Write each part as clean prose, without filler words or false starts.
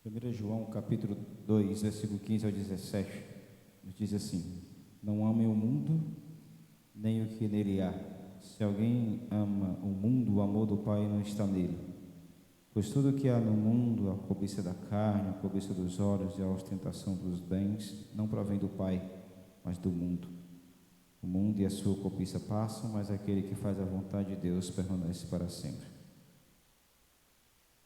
1 João capítulo 2, versículo 15 ao 17, nos diz assim: Não amem o mundo, nem o que nele há. Se alguém ama o mundo, o amor do Pai não está nele. Pois tudo o que há no mundo, a cobiça da carne, a cobiça dos olhos e a ostentação dos bens, não provém do Pai, mas do mundo. O mundo e a sua cobiça passam, mas aquele que faz a vontade de Deus permanece para sempre.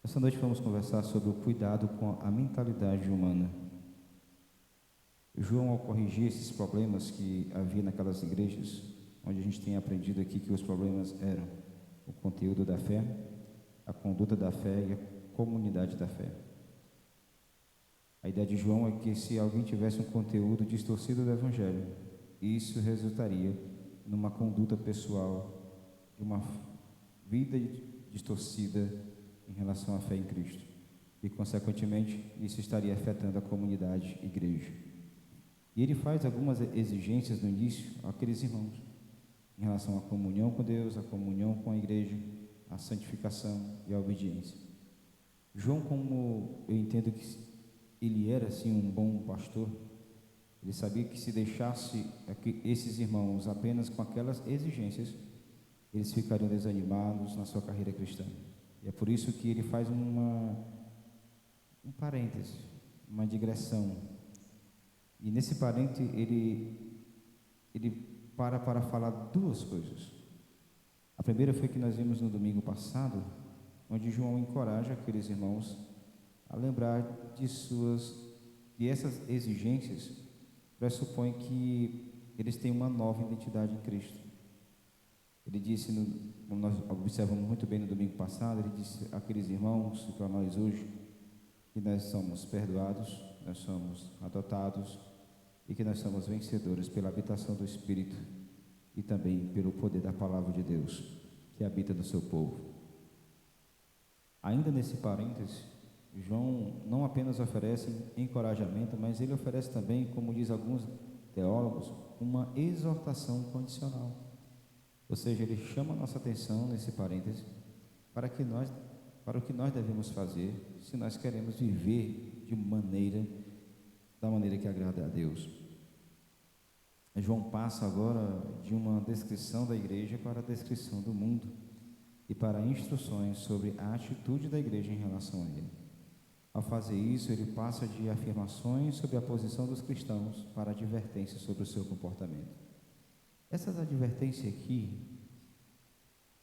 Essa noite vamos conversar sobre o cuidado com a mentalidade humana. João, ao corrigir esses problemas que havia naquelas igrejas, onde a gente tem aprendido aqui que os problemas eram o conteúdo da fé, a conduta da fé e a comunidade da fé. A ideia de João é que se alguém tivesse um conteúdo distorcido do Evangelho, isso resultaria numa conduta pessoal, de uma vida distorcida em relação à fé em Cristo. E, consequentemente, isso estaria afetando a comunidade, igreja. E ele faz algumas exigências no início àqueles irmãos, em relação à comunhão com Deus, à comunhão com a igreja, à santificação e à obediência. João, como eu entendo que ele era assim um bom pastor, ele sabia que se deixasse esses irmãos apenas com aquelas exigências, eles ficariam desanimados na sua carreira cristã. E é por isso que ele faz um parêntese, uma digressão. E nesse parêntese ele para falar duas coisas. A primeira foi que nós vimos no domingo passado, onde João encoraja aqueles irmãos a lembrar de essas exigências pressupõem que eles têm uma nova identidade em Cristo. Ele disse, como nós observamos muito bem no domingo passado, ele disse àqueles irmãos e para nós hoje, que nós somos perdoados, nós somos adotados e que nós somos vencedores pela habitação do Espírito e também pelo poder da palavra de Deus que habita no seu povo. Ainda nesse parêntese, João não apenas oferece encorajamento, mas ele oferece também, como diz alguns teólogos, uma exortação condicional. Ou seja, ele chama a nossa atenção nesse parêntese para o que nós devemos fazer se nós queremos viver da maneira que agrada a Deus. João passa agora de uma descrição da igreja para a descrição do mundo e para instruções sobre a atitude da igreja em relação a ele. Ao fazer isso, ele passa de afirmações sobre a posição dos cristãos para advertências sobre o seu comportamento. Essas advertências aqui,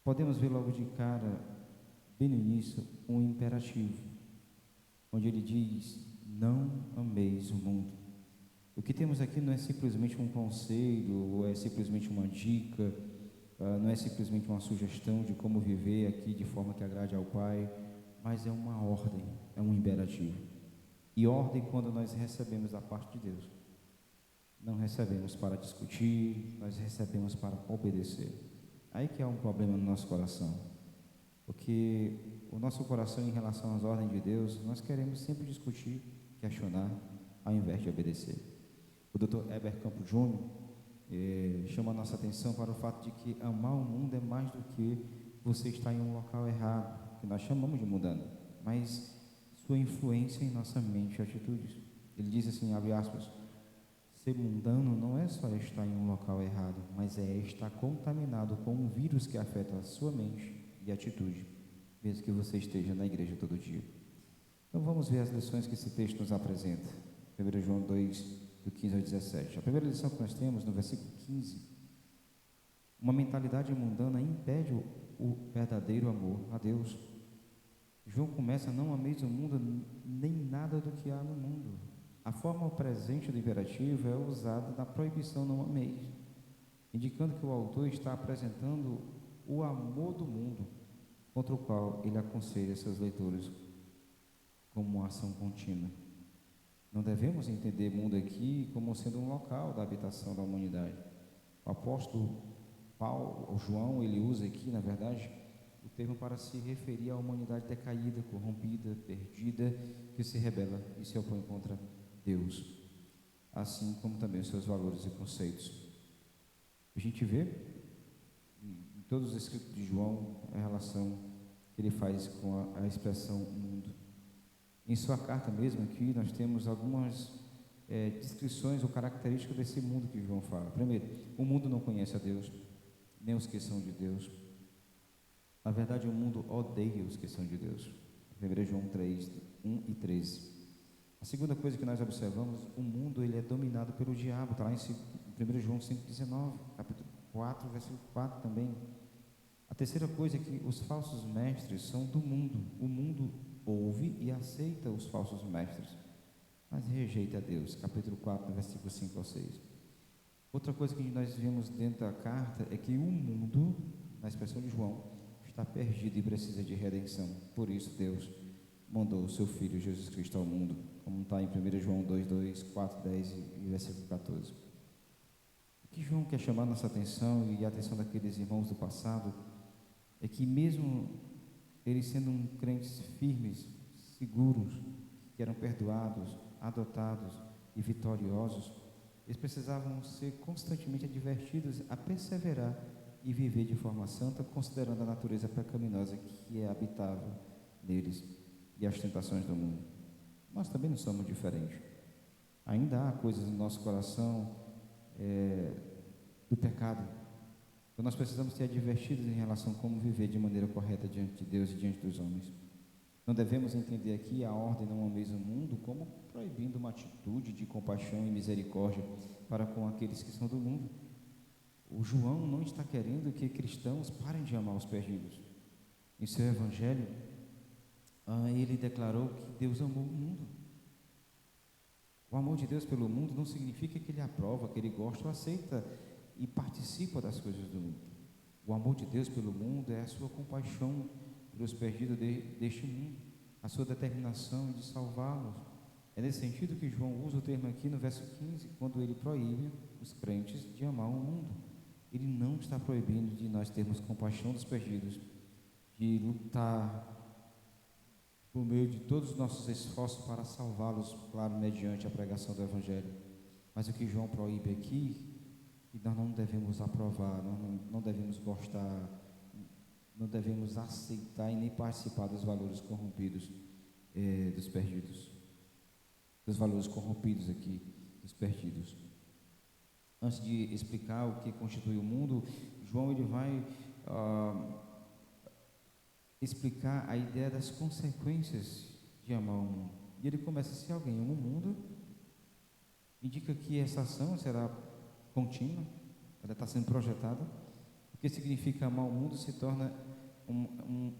podemos ver logo de cara, bem no início, um imperativo, onde ele diz: não ameis o mundo. O que temos aqui não é simplesmente um conselho, ou é simplesmente uma dica, não é simplesmente uma sugestão de como viver aqui de forma que agrade ao Pai, mas é uma ordem, é um imperativo. E ordem quando nós recebemos da parte de Deus. Não recebemos para discutir, nós recebemos para obedecer. Aí que há um problema no nosso coração, porque o nosso coração em relação às ordens de Deus, nós queremos sempre discutir, questionar, ao invés de obedecer. O Dr. Heber Campos Júnior chama a nossa atenção para o fato de que amar o mundo é mais do que você estar em um local errado, que nós chamamos de mundano, mas sua influência em nossa mente e atitudes. Ele diz assim, abre aspas: ser mundano não é só estar em um local errado, mas é estar contaminado com um vírus que afeta a sua mente e atitude, mesmo que você esteja na igreja todo dia. Então vamos ver as lições que esse texto nos apresenta. 1 João 2, do 15 ao 17. A primeira lição que nós temos no versículo 15: uma mentalidade mundana impede o verdadeiro amor a Deus. João começa: não ameis o mundo, nem nada do que há no mundo. A forma presente do imperativo é usada na proibição não ameis, indicando que o autor está apresentando o amor do mundo, contra o qual ele aconselha seus leitores como uma ação contínua. Não devemos entender mundo aqui como sendo um local da habitação da humanidade. O apóstolo João, ele usa aqui, na verdade, o termo para se referir à humanidade decaída, corrompida, perdida, que se rebela e se opõe contra Deus, assim como também os seus valores e conceitos. A gente vê em todos os escritos de João a relação que ele faz com a expressão mundo. Em sua carta mesmo aqui, nós temos algumas descrições ou características desse mundo que João fala. Primeiro, o mundo não conhece a Deus, nem os que são de Deus. Na verdade, o mundo odeia os que são de Deus. 1 João 3, 1 e 13. A segunda coisa que nós observamos, o mundo ele é dominado pelo diabo, está lá em 1 João 5,19, capítulo 4, versículo 4 também. A terceira coisa é que os falsos mestres são do mundo. O mundo ouve e aceita os falsos mestres, mas rejeita a Deus. Capítulo 4, versículo 5 ao 6. Outra coisa que nós vemos dentro da carta é que o mundo, na expressão de João, está perdido e precisa de redenção. Por isso Deus mandou o seu Filho Jesus Cristo ao mundo, como está em 1 João 2, 4, 10 e versículo 14. O que João quer chamar nossa atenção e a atenção daqueles irmãos do passado é que mesmo eles sendo crentes firmes, seguros, que eram perdoados, adotados e vitoriosos, eles precisavam ser constantemente advertidos a perseverar e viver de forma santa, considerando a natureza pecaminosa que é habitável neles e as tentações do mundo. Nós também não somos diferentes. Ainda há coisas no nosso coração do pecado. Então nós precisamos ser advertidos em relação a como viver de maneira correta diante de Deus e diante dos homens. Não devemos entender aqui a ordem não ameis o mundo como proibindo uma atitude de compaixão e misericórdia para com aqueles que são do mundo. O João não está querendo que cristãos parem de amar os perdidos. Em seu evangelho, ele declarou que Deus amou o mundo. O amor de Deus pelo mundo não significa que ele aprova, que ele gosta ou aceita e participa das coisas do mundo. O amor de Deus pelo mundo é a sua compaixão pelos perdidos deste mundo, a sua determinação de salvá-los. É nesse sentido que João usa o termo aqui no verso 15, quando ele proíbe os crentes de amar o mundo. Ele não está proibindo de nós termos compaixão dos perdidos, de lutar por meio de todos os nossos esforços para salvá-los, claro, mediante a pregação do Evangelho. Mas o que João proíbe aqui, que nós não devemos aprovar, nós não devemos gostar, não devemos aceitar e nem participar dos valores corrompidos dos perdidos, dos valores corrompidos aqui dos perdidos. Antes de explicar o que constitui o mundo, João ele vai explicar a ideia das consequências de amar o mundo. E ele começa: se alguém ama o mundo, indica que essa ação será contínua, ela está sendo projetada. O que significa amar o mundo se torna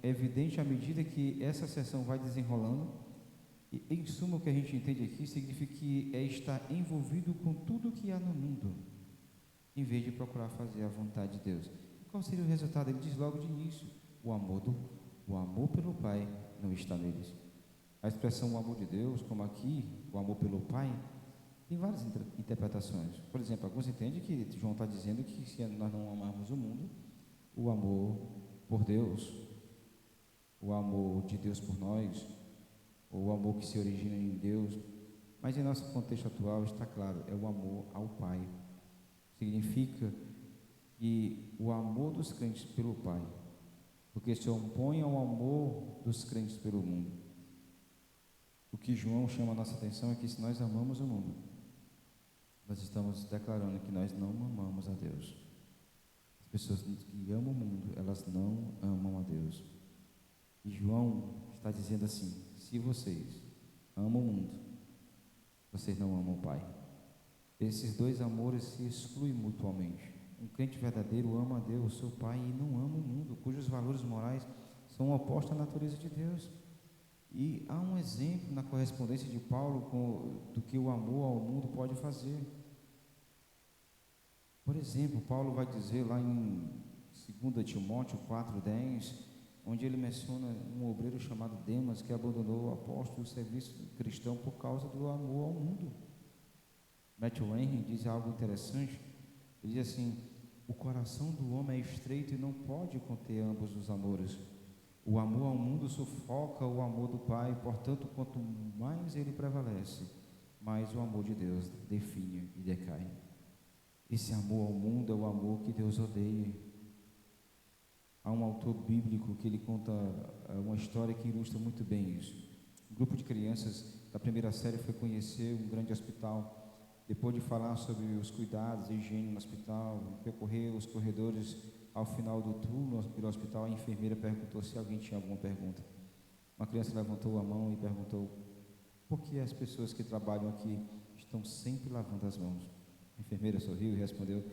evidente à medida que essa sessão vai desenrolando. E, em suma, o que a gente entende aqui significa que é estar envolvido com tudo que há no mundo, em vez de procurar fazer a vontade de Deus. E qual seria o resultado? Ele diz logo de início: o amor pelo Pai não está neles. A expressão o amor de Deus, como aqui, o amor pelo Pai, tem várias interpretações. Por exemplo, alguns entendem que João está dizendo que se nós não amarmos o mundo, o amor por Deus, o amor de Deus por nós, ou o amor que se origina em Deus, mas em nosso contexto atual está claro, é o amor ao Pai. Significa que o amor dos crentes pelo Pai, porque se opõe ao amor dos crentes pelo mundo. O que João chama a nossa atenção é que se nós amamos o mundo, nós estamos declarando que nós não amamos a Deus. As pessoas que amam o mundo, elas não amam a Deus. E João está dizendo assim: se vocês amam o mundo, vocês não amam o Pai. Esses dois amores se excluem mutuamente. Um crente verdadeiro ama a Deus, seu Pai, e não ama o mundo, cujos valores morais são opostos à natureza de Deus. E há um exemplo na correspondência de Paulo do que o amor ao mundo pode fazer. Por exemplo, Paulo vai dizer lá em 2 Timóteo 4,10, onde ele menciona um obreiro chamado Demas, que abandonou o apóstolo e o serviço cristão por causa do amor ao mundo. Matthew Henry diz algo interessante. Ele diz assim: o coração do homem é estreito e não pode conter ambos os amores. O amor ao mundo sufoca o amor do Pai, portanto, quanto mais ele prevalece, mais o amor de Deus definha e decai. Esse amor ao mundo é o amor que Deus odeia. Há um autor bíblico que ele conta uma história que ilustra muito bem isso. Um grupo de crianças da primeira série foi conhecer um grande hospital. Depois de falar sobre os cuidados, a higiene no hospital, percorrer os corredores, ao final do turno pelo hospital, a enfermeira perguntou se alguém tinha alguma pergunta. Uma criança levantou a mão e perguntou: por que as pessoas que trabalham aqui estão sempre lavando as mãos? A enfermeira sorriu e respondeu: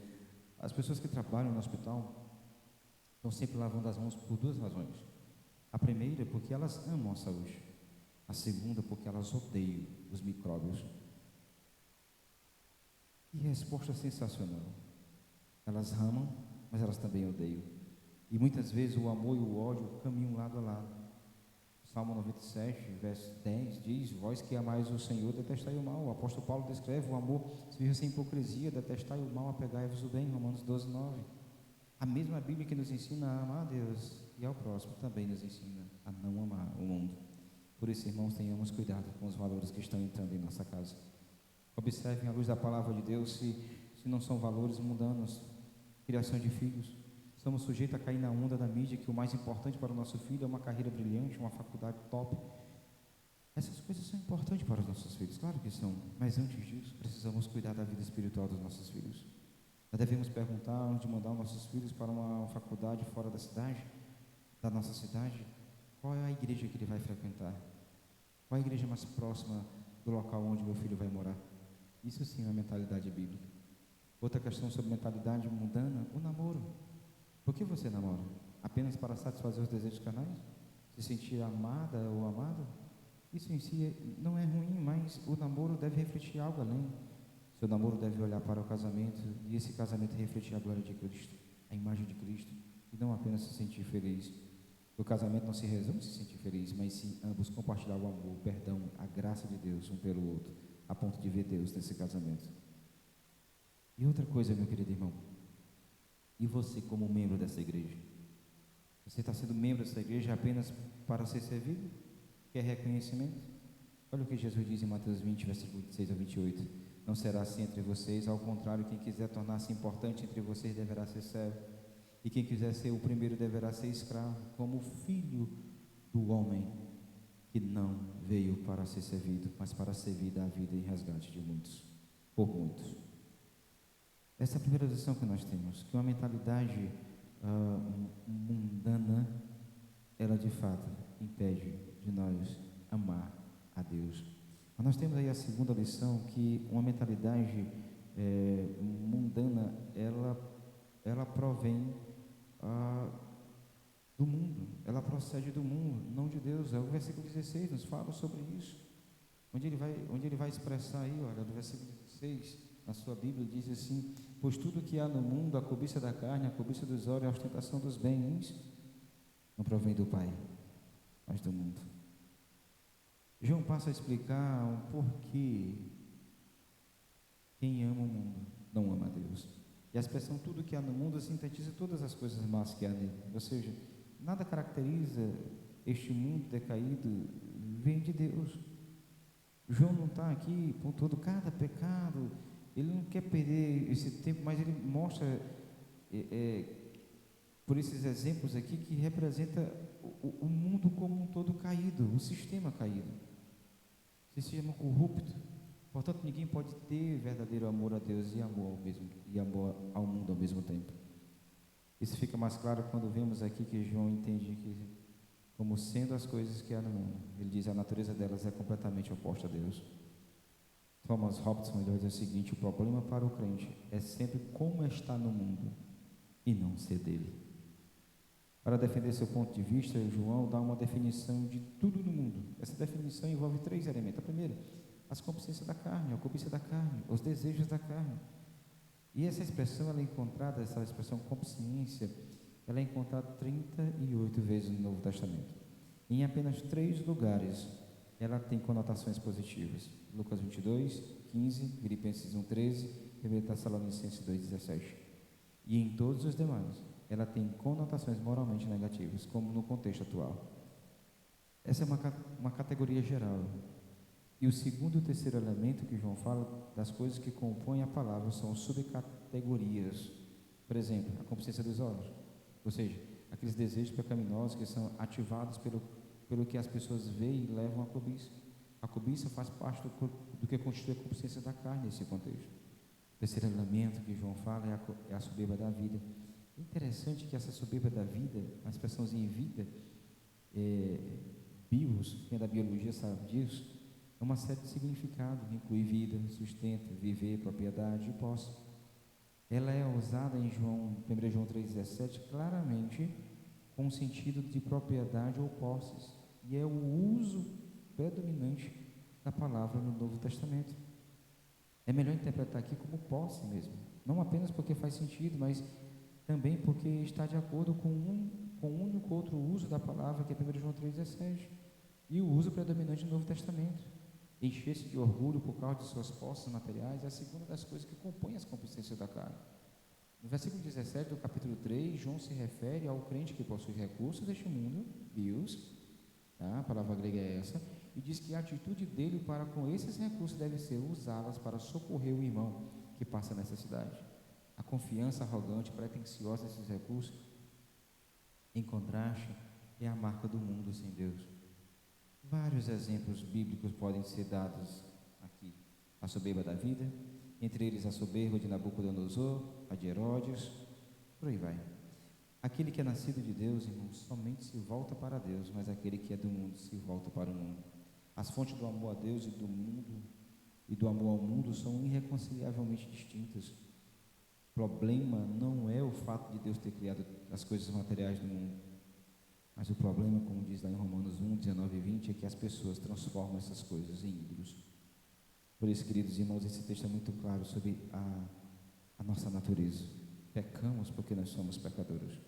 as pessoas que trabalham no hospital estão sempre lavando as mãos por duas razões. A primeira, porque elas amam a saúde. A segunda, porque elas odeiam os micróbios. Que resposta sensacional. Elas amam, mas elas também odeiam. E muitas vezes o amor e o ódio caminham lado a lado. Salmo 97, verso 10 diz: vós que amais o Senhor, detestai o mal. O apóstolo Paulo descreve o amor se vive sem hipocrisia, detestai o mal, apegai-vos o bem. Romanos 12, 9. A mesma Bíblia que nos ensina a amar a Deus e ao próximo também nos ensina a não amar o mundo. Por isso, irmãos, tenhamos cuidado com os valores que estão entrando em nossa casa. Observem à luz da palavra de Deus se não são valores mundanos. Criação de filhos. Estamos sujeitos a cair na onda da mídia que o mais importante para o nosso filho é uma carreira brilhante, uma faculdade top. Essas coisas são importantes para os nossos filhos, claro que são, mas antes disso, precisamos cuidar da vida espiritual dos nossos filhos. Nós devemos perguntar, antes de mandar os nossos filhos para uma faculdade fora da cidade, da nossa cidade, qual é a igreja que ele vai frequentar? Qual é a igreja mais próxima do local onde meu filho vai morar? Isso sim é uma mentalidade bíblica. Outra questão sobre mentalidade mundana, o namoro. Por que você namora? Apenas para satisfazer os desejos carnais? Se sentir amada ou amado? Isso em si não é ruim, mas o namoro deve refletir algo além. Seu namoro deve olhar para o casamento e esse casamento refletir a glória de Cristo, a imagem de Cristo, e não apenas se sentir feliz. O casamento não se resume a se sentir feliz, mas sim ambos compartilhar o amor, o perdão, a graça de Deus um pelo outro, a ponto de ver Deus nesse casamento. E outra coisa, meu querido irmão, e você como membro dessa igreja? Você está sendo membro dessa igreja apenas para ser servido? Quer reconhecimento? Olha o que Jesus diz em Mateus 20, versículo 26 a 28. Não será assim entre vocês, ao contrário, quem quiser tornar-se importante entre vocês deverá ser servo, e quem quiser ser o primeiro deverá ser escravo, como filho do homem, que não veio para ser servido, mas para servir da vida em resgate de muitos, por muitos. Essa é a primeira lição que nós temos, que uma mentalidade mundana, ela de fato impede de nós amar a Deus. Mas nós temos aí a segunda lição, que uma mentalidade mundana, ela provém do mundo, ela procede do mundo, não de Deus. O versículo 16 nos fala sobre isso, onde ele vai expressar aí, olha, no versículo 16, na sua Bíblia, diz assim: pois tudo que há no mundo, a cobiça da carne, a cobiça dos olhos, a ostentação dos bens, não provém do Pai, mas do mundo. João passa a explicar o porquê quem ama o mundo não ama a Deus. E a expressão tudo que há no mundo sintetiza todas as coisas más que há nele. Ou seja, nada caracteriza este mundo decaído, vem de Deus. João não está aqui pontuando cada pecado, ele não quer perder esse tempo, mas ele mostra por esses exemplos aqui que representa o mundo como um todo caído, o sistema caído, o sistema corrupto. Portanto, ninguém pode ter verdadeiro amor a Deus e amor ao mundo ao mesmo tempo. Isso fica mais claro quando vemos aqui que João entende que, como sendo as coisas que há no mundo, ele diz a natureza delas é completamente oposta a Deus. Thomas Robson ele vai dizer o seguinte: o problema para o crente é sempre como está no mundo e não ser dele. Para defender seu ponto de vista, João dá uma definição de tudo no mundo. Essa definição envolve 3 elementos. A primeira, as concupiscências da carne, a cobiça da carne, os desejos da carne. E essa expressão, ela é encontrada, essa expressão consciência, ela é encontrada 38 vezes no Novo Testamento. Em apenas 3 lugares, ela tem conotações positivas. Lucas 22, 15, Filipenses 1, 13, 1 Tessalonicenses 2, 17. E em todos os demais, ela tem conotações moralmente negativas, como no contexto atual. Essa é uma categoria geral. E o segundo e o terceiro elemento que João fala das coisas que compõem a palavra são subcategorias. Por exemplo, a concupiscência dos olhos, ou seja, aqueles desejos pecaminosos que são ativados pelo que as pessoas veem e levam à cobiça. A cobiça faz parte do que constitui a consciência da carne nesse contexto. O terceiro elemento que João fala é a soberba da vida. É interessante que essa soberba da vida, a expressãozinha vida, bios, quem é da biologia sabe disso, é uma série de significados, inclui vida, sustento, viver, propriedade e posse. Ela é usada em 1 João 3,17 claramente com o sentido de propriedade ou posses, e é o uso predominante da palavra no Novo Testamento. É melhor interpretar aqui como posse mesmo, não apenas porque faz sentido, mas também porque está de acordo com o único outro uso da palavra, que é 1 João 3,17, e o uso predominante no Novo Testamento. Encher-se de orgulho por causa de suas posses materiais é a segunda das coisas que compõem as concupiscências da carne. No versículo 17 do capítulo 3, João se refere ao crente que possui recursos deste mundo, bios, tá? A palavra grega é essa, e diz que a atitude dele para com esses recursos deve ser usá-las para socorrer o irmão que passa necessidade. A confiança arrogante, pretensiosa desses recursos, em contraste, é a marca do mundo sem Deus. Vários exemplos bíblicos podem ser dados aqui. A soberba da vida, entre eles a soberba de Nabucodonosor, a de Herodes, por aí vai. Aquele que é nascido de Deus, irmão, somente se volta para Deus, mas aquele que é do mundo se volta para o mundo. As fontes do amor a Deus e do amor ao mundo são irreconciliavelmente distintas. O problema não é o fato de Deus ter criado as coisas materiais do mundo, mas o problema, como diz lá em Romanos 1, 19 e 20, é que as pessoas transformam essas coisas em ídolos. Por isso, queridos irmãos, esse texto é muito claro sobre a nossa natureza. Pecamos porque nós somos pecadores.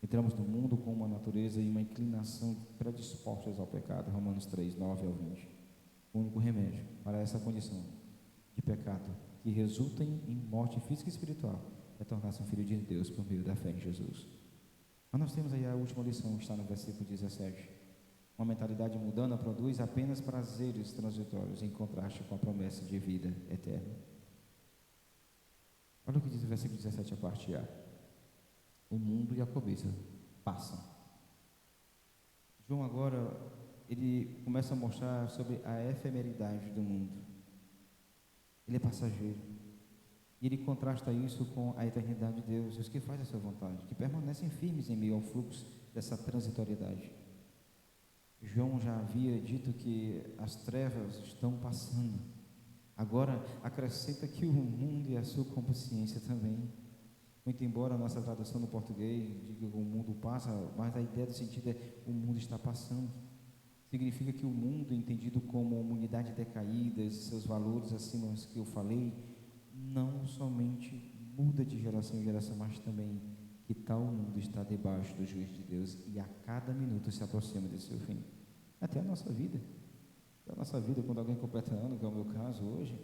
Entramos no mundo com uma natureza e uma inclinação predispostas ao pecado. Romanos 3, 9 ao 20. O único remédio para essa condição de pecado que resulta em morte física e espiritual é tornar-se um filho de Deus por meio da fé em Jesus. Mas nós temos aí a última lição, que está no versículo 17. Uma mentalidade mundana produz apenas prazeres transitórios, em contraste com a promessa de vida eterna. Olha o que diz o versículo 17, a parte A. O mundo e a cobiça passam. João agora, ele começa a mostrar sobre a efemeridade do mundo. Ele é passageiro. E ele contrasta isso com a eternidade de Deus, os que fazem a sua vontade, que permanecem firmes em meio ao fluxo dessa transitoriedade. João já havia dito que as trevas estão passando. Agora acrescenta que o mundo e a sua consciência também. Muito embora a nossa tradução no português diga que o mundo passa, mas a ideia do sentido é o mundo está passando. Significa que o mundo, entendido como uma unidade decaída, seus valores acima dos que eu falei, não somente muda de geração em geração, mas também que tal mundo está debaixo do juízo de Deus e a cada minuto se aproxima de seu fim. Até a nossa vida. Até a nossa vida, quando alguém completa ano, que é o meu caso hoje,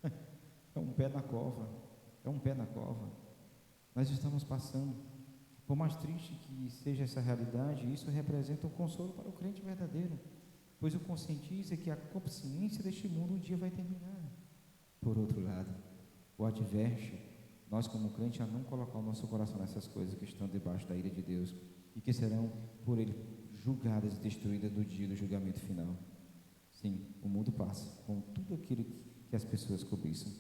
é um pé na cova. É um pé na cova. Nós estamos passando. Por mais triste que seja essa realidade, isso representa um consolo para o crente verdadeiro, pois o conscientiza que a consciência deste mundo um dia vai terminar. Por outro lado, o adverte nós como crente a não colocar o nosso coração nessas coisas que estão debaixo da ira de Deus e que serão por Ele julgadas e destruídas no dia do julgamento final. Sim, o mundo passa com tudo aquilo que as pessoas cobiçam.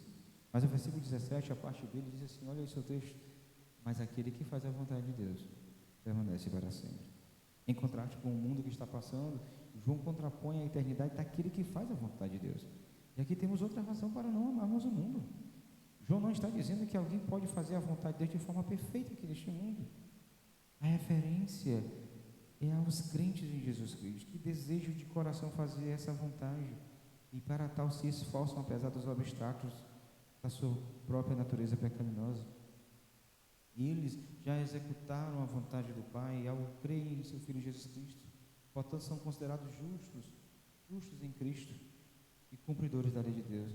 Mas o versículo 17, a parte dele, diz assim, olha esse texto, mas aquele que faz a vontade de Deus permanece para sempre. Em contraste com o mundo que está passando, João contrapõe a eternidade daquele que faz a vontade de Deus. E aqui temos outra razão para não amarmos o mundo. João não está dizendo que alguém pode fazer a vontade de Deus de forma perfeita aqui neste mundo. A referência é aos crentes em Jesus Cristo, que desejam de coração fazer essa vontade e para tal se esforçam apesar dos obstáculos da sua própria natureza pecaminosa. E eles já executaram a vontade do Pai ao crerem em seu Filho Jesus Cristo, portanto são considerados justos em Cristo e cumpridores da lei de Deus.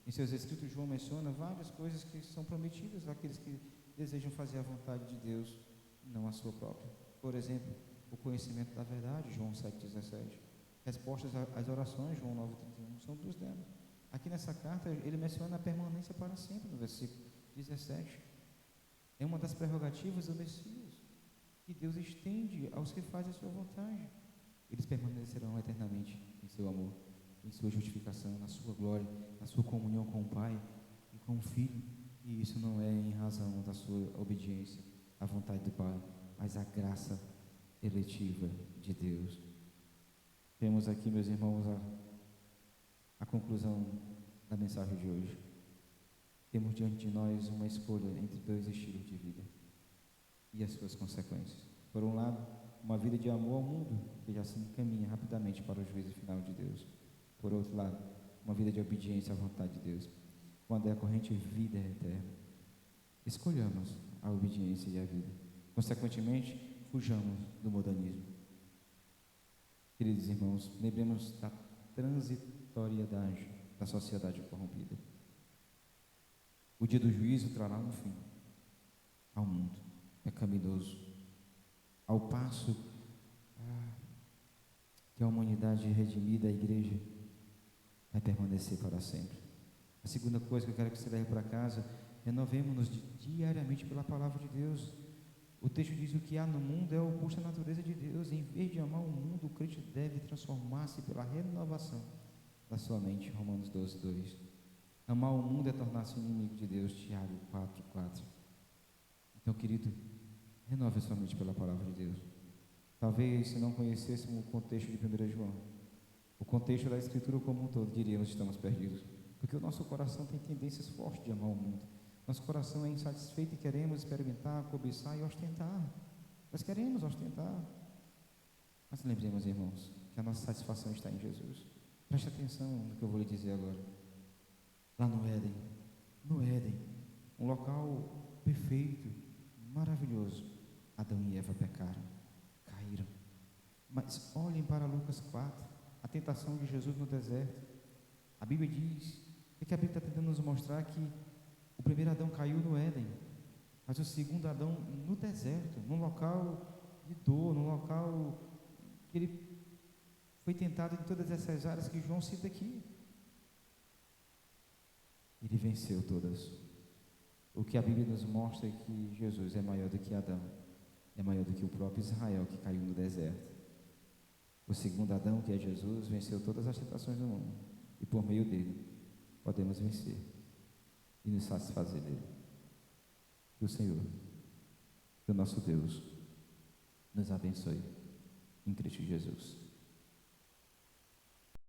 Em seus escritos, João menciona várias coisas que são prometidas àqueles que desejam fazer a vontade de Deus, não a sua própria. Por exemplo, o conhecimento da verdade, João 7,17. Respostas às orações, João 9,31, são duas delas. Aqui nessa carta, ele menciona a permanência para sempre, no versículo 17. É uma das prerrogativas do Messias, que Deus estende aos que fazem a sua vontade. eles permanecerão eternamente em seu amor, em sua justificação, na sua glória, na sua comunhão com o Pai e com o Filho. E isso não é em razão da sua obediência à vontade do Pai, mas a graça eletiva de Deus. Temos aqui, meus irmãos, a conclusão da mensagem de hoje. Temos diante de nós uma escolha entre dois estilos de vida e as suas consequências. Por um lado, uma vida de amor ao mundo, que já se encaminha rapidamente para o juízo final de Deus. Por outro lado, uma vida de obediência à vontade de Deus, com a decorrente vida eterna. Escolhamos a obediência e a vida. Consequentemente, fujamos do modernismo. Queridos irmãos, lembremos da transitoriedade da sociedade corrompida. O dia do juízo trará um fim ao mundo pecaminoso, ao passo que a humanidade redimida, a igreja, vai permanecer para sempre. A segunda coisa que eu quero que você leve para casa, renovemos-nos diariamente pela palavra de Deus. O texto diz: o que há no mundo é oposto à natureza de Deus. Em vez de amar o mundo, o crente deve transformar-se pela renovação da sua mente. Romanos 12, 2. Amar o mundo é tornar-se inimigo de Deus. Tiago 4, 4. Então, querido, renove a sua mente pela palavra de Deus. Talvez, se não conhecêssemos o contexto de 1 João, o contexto da Escritura como um todo, diríamos que estamos perdidos. Porque o nosso coração tem tendências fortes de amar o mundo. Nosso coração é insatisfeito e queremos experimentar, cobiçar e ostentar. Nós queremos ostentar. Mas lembremos, irmãos, que a nossa satisfação está em Jesus. Preste atenção no que eu vou lhe dizer agora. Lá no Éden, um local perfeito, maravilhoso, Adão e Eva pecaram, caíram. Mas olhem para Lucas 4, a tentação de Jesus no deserto. A Bíblia diz, o que a Bíblia está tentando nos mostrar? Que o primeiro Adão caiu no Éden, mas o segundo Adão no deserto, num local de dor, num local que ele foi tentado em todas essas áreas que João cita aqui. Ele venceu todas. O que a Bíblia nos mostra é que Jesus é maior do que Adão, é maior do que o próprio Israel que caiu no deserto. O segundo Adão, que é Jesus, venceu todas as tentações do mundo, e por meio dele podemos vencer e nos satisfazer dele. Que o Senhor, que o nosso Deus, nos abençoe em Cristo Jesus.